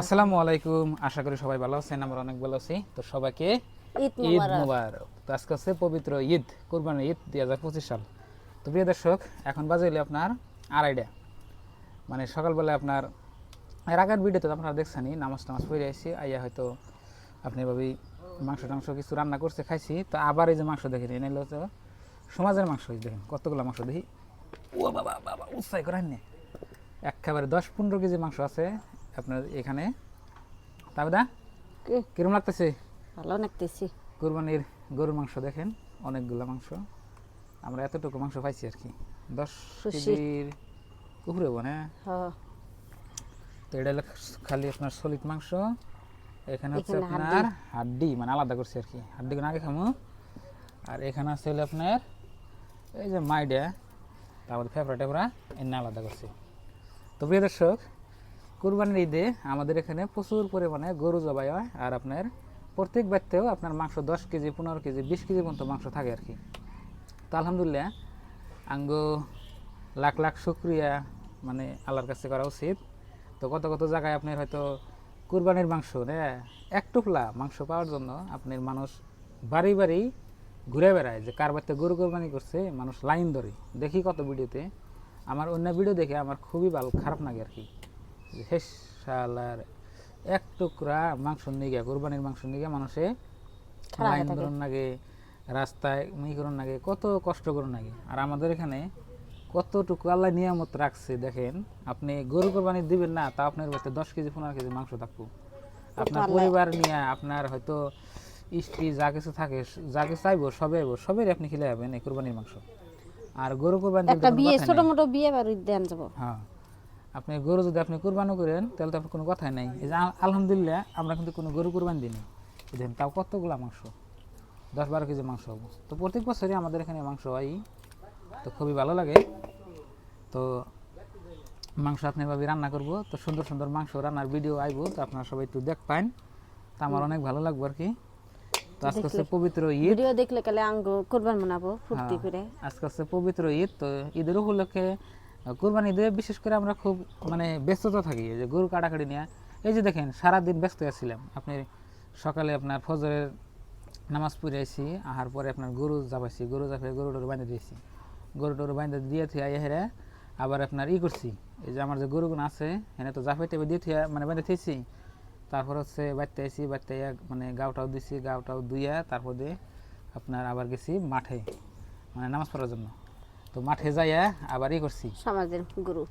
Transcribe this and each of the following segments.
আসসালামু আলাইকুম, আশা করি সবাই ভালো আছেন। আমরা অনেক ভালো আছি। তো সবাইকে ঈদ ঈদ মোবারক। মুবারক। তো আজকে হচ্ছে পবিত্র ঈদ, কুরবানি ঈদ 2025 সাল। তো প্রিয় দর্শক, এখন বাজে হলো আপনার 2:30, মানে সকালবেলা আপনার এর আগের ভিডিওতে আপনারা দেখছেনই, নামাজ টামাজ পড়ে আসছি, আইয়া হয়তো আপনি ভাবি মাংস টাংস কিছু রান্না করছে খাইছি। তো আবার এই যে মাংস দেখেন, এনে হলো তো সমাজের মাংস। দেখেন কতগুলো মাংস দেখি, ও বাবা বাবা উৎসাহ করেন না, একেবারে 10-15 কেজি মাংস আছে আপনার এখানে। তবে দা কি কিরম লাগতেছে? ভালো লাগতেছি। কুরবানির গরুর মাংস দেখেন, অনেকগুলো মাংস। আমরা এতটুকু মাংস পাইছি আর কি, 10 খুশি। কেজির উপরে হবো না। হ্যাঁ, তো এটা হলো খালি আপনার সলিড মাংস। এখানে হচ্ছে এখানে আপনার হাড্ডি, মানে আলাদা করছি আর কি, হাড্ডিগুলো আগে খামো। আর এখানে আছে হলো আপনার এই যে মাইডা, তারপরে ফেফড়া টেফড়া এনে আলাদা করছি। তো প্রিয় দর্শক, কুরবানির ঈদে আমাদের এখানে প্রচুর পরিমাণে গরু জবাই হয়। আর আপনার প্রত্যেক বাড়িতেও আপনার মাংস 10 কেজি, 15 কেজি, 20 কেজি পর্যন্ত মাংস থাকে আর কি। তো আলহামদুলিল্লাহ, আঙ্গ লাখ লাখ শুক্রিয়া মানে আল্লাহর কাছে করা উচিত। তো কত কত জায়গায় আপনার হয়তো কুরবানির মাংস এক টুকলা মাংস পাওয়ার জন্য আপনার মানুষ বাড়ি বাড়ি ঘুরে বেড়ায়, যে কার বাড়িতে গরু কোরবানি করছে, মানুষ লাইন ধরে দেখি কত ভিডিওতে। আমার অন্য ভিডিও দেখে আমার খুবই ভালো খারাপ লাগে আর কি, যে শেষ সালার এক টুকরা মাংস নিয়ে কোরবানির মাংস নিয়ে মানুষে খারাপ লাইন হয়ে থাকে। ধরুন লাগে, রাস্তায় করুন লাগে, কত কষ্ট করুন লাগে। আর আমাদের এখানে কতটুকু আল্লাহ নিয়ামত রাখছে দেখেন। আপনি গরু কোরবানি দিবেন না, তা আপনার বাড়িতে 10 কেজি 15 কেজি মাংস থাকবো। আপনার আল্লাহ পরিবার নিয়ে আপনার হয়তো স্ত্রী যা কিছু থাকে, যা কিছু চাইবো সবের আপনি খেলে যাবেন এই কোরবানির মাংস। আর গরু কোরবানি দিলে তো একটা কোনো বিয়ে, কথাই ছোট নাই। মোটো বিয়ে বাড়ি দেন যাব। হ্যাঁ, আপনি গরু যদি আপনি কুরবানি করেন তাহলে তো আপনার কোনো কথাই নাই। এই যে আলহামদুলিল্লাহ আমরা কিন্তু কোনো গরু কুরবানি দিই না, দেখেন তাও কতগুলা মাংস, 10-12 কেজি মাংস হবো। তো প্রত্যেক বছরই আমাদের এখানে মাংস হয়, তো খুবই ভালো লাগে। তো মাংস আপনি ভাবে রান্না করব, তো সুন্দর সুন্দর মাংস রান্নার ভিডিও আইবো, তো আপনারা সবাই একটু দেখ পাইন, তো আমার অনেক ভালো লাগবে আর কি। তো আজকে হচ্ছে দেখলে পবিত্র ঈদ। ভিডিও দেখলে কালে আঙ্গ কোরবান বানাবো ফুর্তি হ্যাঁ, করে। আজকে হচ্ছে পবিত্র ঈদ। তো ঈদের উপলক্ষে কুরবানি ঈদে বিশেষ করে আমরা খুব মানে ব্যস্ততা থাকি, এই যে গরু কাটাকাটি নিয়ে। এই যে দেখেন সারাদিন ব্যস্ত আছিলাম। আপনি সকালে আপনার ফজরের নামাজ পড়ে আইসি, আহার পরে আপনার গরু জাপাইছি, গরু জাপাই গরু টরু বাঁধে দিয়েছি, গরু টরু বাঁধে দিয়ে থিয়া হেরা আবার আপনার করছি। এই যে আমার যে গরুগুলো আছে এনে তো জাফাই টেপে দিয়ে থিয়া মানে বেঁধে থিয়েছি। তারপর হচ্ছে বাড়তে আইসি, বাড়তে মানে গাওটাও দিছি, গাওটাও দুইয়া তারপর দিয়ে আপনার আবার গেছি মাঠে, মানে নামাজ পড়ার জন্য। তো মাঠে যাইয়া আবার করছি, সমাজের গুরু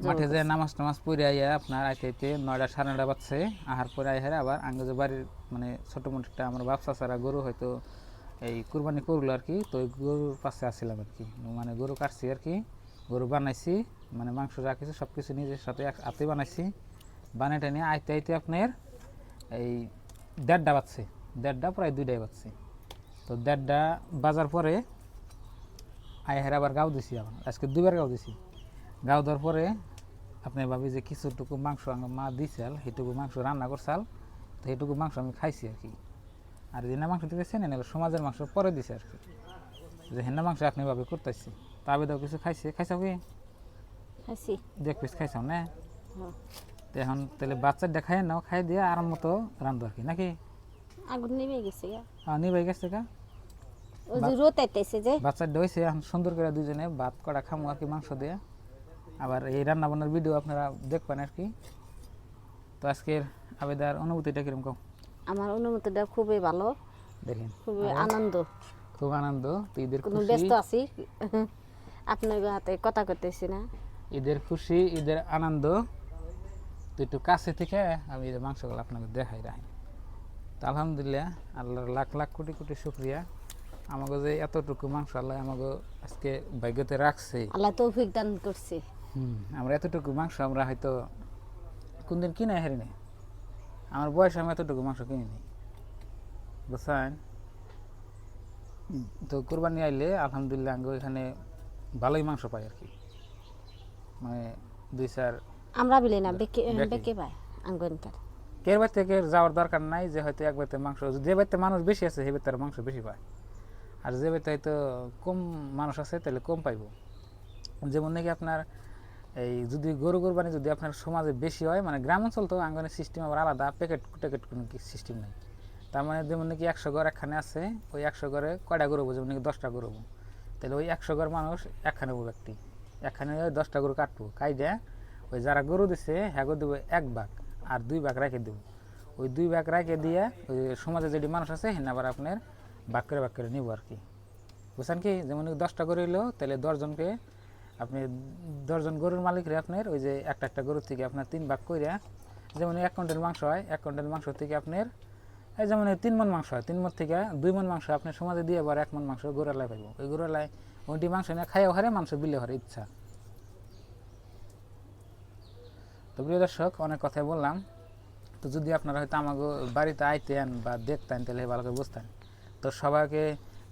মাঠে যাই নামাজ টামাজ পড়ে আইয়া আপনার আইতে আইতে 9টা 9:30 বাজছে। আহার পরে আই হেরা আবার আঙ্গ যে বাড়ির মানে ছোটো মোটো একটা আমার বাপসা ছাড়া গরু হয়তো এই কুরবানি করলো আর কি। তো ওই গরুর পাশে আসছিলাম আর কি, মানে গরু কাটছি আর কি, গরু বানাইছি, মানে মাংস যা কিছু সব কিছু নিজের সাথে হাতে বানাইছি। বানিয়ে টানিয়ে আইতে আইতে আপনার এই 1:30 বাজছে, 1:30 প্রায় 2টাই বাজছে। তো 1:30 বাজার পরে আই হেরা আবার গাও দিছি, আবার আজকে 2বার গাও দিছি। গাও দেওয়ার পরে আপনি ভাবি যে কিছুটুকু মাংস আমার মা দিছিল, সেইটুকু মাংস রান্না করছাল, তো সেইটুকু মাংস আমি খাইছি আর কি। আর যেনা মাংস দিতেছেন এনে সমাজের মাংস পরে দিছে আর কি, যে হেনা মাংস আপনি ভাবে করতেছি। তবে দাও কিছু খাইছাও কি খাইছি। 2 পিস খাইছাও না? হ্যাঁ। তো এখন তাহলে বাচ্চা দেখায় নাও, খাই দিয়ে আরাম মতো রান্ধো আর কি, নাকি? আগুন নেমে গেছে গা। নিবাই গেছে কা ওই যে রোদ আইতেছে যে। বাচ্চার হয়েছে, এখন সুন্দর করে দুজনে ভাত করা খামো আর কি মাংস দিয়ে। আবার এই রান্না বান্নার ভিডিও আপনারা দেখবেন আর কি। তো আজকের আবেদার অনুভূতিটা কিরকম কম? আমার অনুমতিটা খুবই ভালো, দেখেন খুবই আনন্দ। খুব আনন্দ। তো ঈদের কোনো খুশি, ব্যস্ত আছি আপনার হাতে কথা করতেছি না। ঈদের খুশি, ঈদের আনন্দ। তো একটু কাছে থেকে আমি এই মাংসগুলো আপনাকে দেখাই রাখি। তো আলহামদুলিল্লাহ, আল্লাহর লাখ লাখ কোটি কোটি শুক্রিয়া, আমাকে যে এতটুকু মাংস আল্লাহ আমাকে আজকে ভাগ্যতে রাখছে। আল্লাহ তৌফিক দান করছে। আমরা এতটুকু মাংস আমরা হয়তো কোনদিন কিনে হারি না, আমার বয়সে আমি এতটুকু মাংস কিনিনি, বুঝছেন? তো কোরবানি আইলে আলহামদুলিল্লাহ আঙ্গ এখানে ভালোই মাংস পাই আর কি, মানে 2-4 আমরা বিলে না বেকে বেকে। বেকে পায় আঙ্গনকার। কের বাড়ি থেকে যাওয়ার দরকার নাই, যে হয়তো এক বাড়িতে মাংস, যে বাড়িতে মানুষ বেশি আছে সেই বাড়িতে মাংস বেশি পায়। আর যে বাড়িতে হয়তো কম মানুষ আছে তাহলে কম পাইব। যেমন নাকি আপনার এই যদি গরু কোরবানি যদি আপনার সমাজে বেশি হয়, মানে গ্রাম অঞ্চল তো আঙ্গনের সিস্টেম আবার আলাদা, প্যাকেট টেকেট কোনো সিস্টেম নেই। তার মানে যেমন নাকি 100 ঘর একখানে আছে, ওই 100 ঘরে কয়টা গরু হবো, যেমন নাকি 10টা গরু হবো, তাহলে ওই 100 ঘর মানুষ একখানে হবো ব্যক্তি, একখানে 10টা গরু কাটবো, কাইডে ওই যারা গরু দিছে হ্যাঁ দেবো 1 ভাগ, আর 2 ভাগ রেখে দেবো। ওই 2 ভাগ রেখে দিয়ে ওই সমাজে যেটি মানুষ আছে হ্যাঁ আবার আপনার ভাগ করে নিব আর কি, বুঝছেন কি? যেমন 10টা গরু এলো, তাহলে 10 জনকে আপনি 10 জন গরুর মালিকরে আপনার ওই যে একটা গরুর থেকে আপনার 3 ভাগ করে, যেমন 1 কুইন্টাল মাংস হয়, 1 কুইন্টাল মাংস থেকে আপনার এই যেমন 3 মণ মাংস হয়, 3 মণ থেকে 2 মণ মাংস আপনার সমাজে দিয়ে আবার 1 মণ মাংস গরুলাই পাইব। ওই গরুলাই ওইটি মাংস নিয়ে খাইও হারে, মাংস বিলে হারে ইচ্ছা। তো প্রিয় দর্শক, অনেক কথাই বললাম। তো যদি আপনারা হয়তো আমাকে বাড়িতে আইতেন বা দেখতেন তাহলে ভালো করে বুঝতেন। তো সবাইকে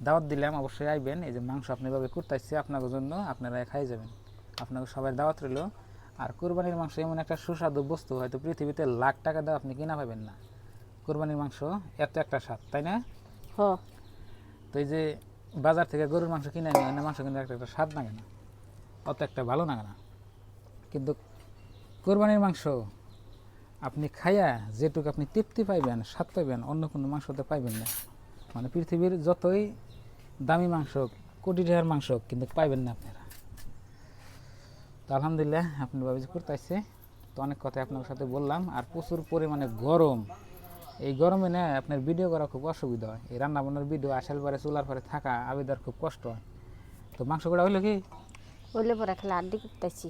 দাওয়াত দিলাম, অবশ্যই আইবেন। এই যে মাংস আপনি এভাবে করতেছি আপনাদের জন্য, আপনারা খাই যাবেন, আপনাকে সবাই দাওয়াত রইল। আর কোরবানির মাংস এমন একটা সুস্বাদু বস্তু, হয়তো পৃথিবীতে লাখ টাকা দাও আপনি কিনা পাবেন না। কোরবানির মাংস এত একটা স্বাদ, তাই না? হ তো এই যে বাজার থেকে গরুর মাংস কিনে নিয়ে অন্য মাংস কিন্তু একটা স্বাদ লাগে না, অত একটা ভালো লাগে না। কিন্তু কোরবানির মাংস আপনি খাইয়া যেটুকু আপনি তৃপ্তি পাইবেন, স্বাদ পাইবেন, অন্য কোনো মাংসতে পাইবেন না। মানে পৃথিবীর যতই দামি মাংস, কোটি টাকার মাংস কিন্তু পাইবেন না আপনারা। তো আলহামদুলিল্লাহ আপনি ভাবে যে করতেছে। তো অনেক কথা আপনার সাথে বললাম। আর প্রচুর পরিমাণে গরম, এই গরমে না আপনার ভিডিও করা খুব অসুবিধা হয়। এই রান্না বান্নার ভিডিও আসার পরে চুলার পরে থাকা আবেদার খুব কষ্ট হয়। তো মাংস করা হইলো কি, ওইলে পরে খেলে আড্ডি করতেছি।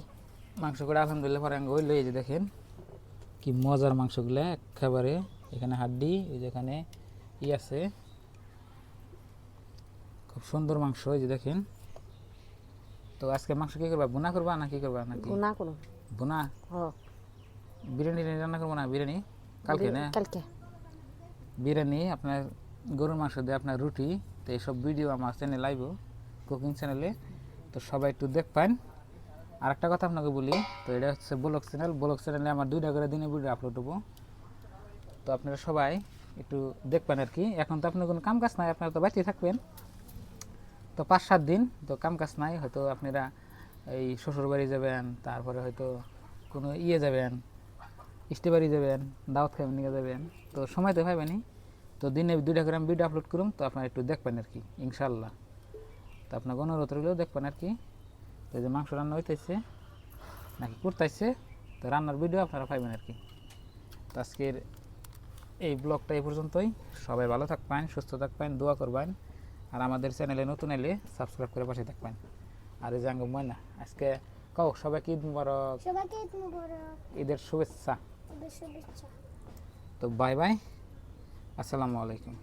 মাংস করা আলহামদুলিল্লাহ পরে হইলো। এই যে দেখেন কি মজার মাংসগুলো, একেবারে এখানে হাড্ডি, এই যেখানে ই আছে, খুব সুন্দর মাংস। এই যে দেখেন। তো আজকে মাংস কি করবা, বোনা করবা না কি করবা নাকি? গুনা করো। বোনা হ বিরিয়ানি রান্না করবো না? বিরিয়ানি কালকে না? কালকে বিরিয়ানি আপনার গরুর মাংস দিয়ে আপনার রুটি। তো এইসব ভিডিও আমার চ্যানেলে আইব, কুকিং চ্যানেলে। তো সবাই একটু দেখবেন। আর একটা কথা আপনাকে বলি, তো এটা হচ্ছে ব্লগ চ্যানেল। ব্লগ চ্যানেলে আমার 2টা করে দিনে ভিডিও আপলোড হবো। তো আপনারা সবাই একটু দেখবেন আর কি। এখন তো আপনার কোনো কাম কাজ নাই, আপনারা তো বাঁচিয়ে থাকবেন। তো 5-7 দিন তো কাম কাজ নাই, হয়তো আপনারা এই শ্বশুর বাড়ি যাবেন, তারপরে হয়তো কোনো যাবেন, ইষ্টি বাড়ি যাবেন, দাওয়াত খাবেন নিয়ে যাবেন, তো সময় তো পাইবেনি। তো দিনে 2টা করে আমি ভিডিও আপলোড করুন, তো আপনারা একটু দেখবেন আর কি, ইনশাল্লাহ। তো আপনার অনুরোধ রইলেও দেখবেন আর কি। তো এই যে মাংস রান্না হইতেছে নাকি করতেছে, তো রান্নার ভিডিও আপনারা পাইবেন আর কি। তো আজকের এই ব্লগটা এই পর্যন্তই। সবাই ভালো থাকবেন, সুস্থ থাকবেন, দোয়া করবেন। আর আমাদের চ্যানেলে নতুন এলে সাবস্ক্রাইব করে পাশে থাকবেন। আর এই যে আঙ্গ ময়না আজকে কও সবাইকে ঈদ মুবারক, সবাইকে ঈদ মুবারক, ঈদের শুভেচ্ছা। ঈদের শুভেচ্ছা। তো বাই বাই, আসসালামু আলাইকুম।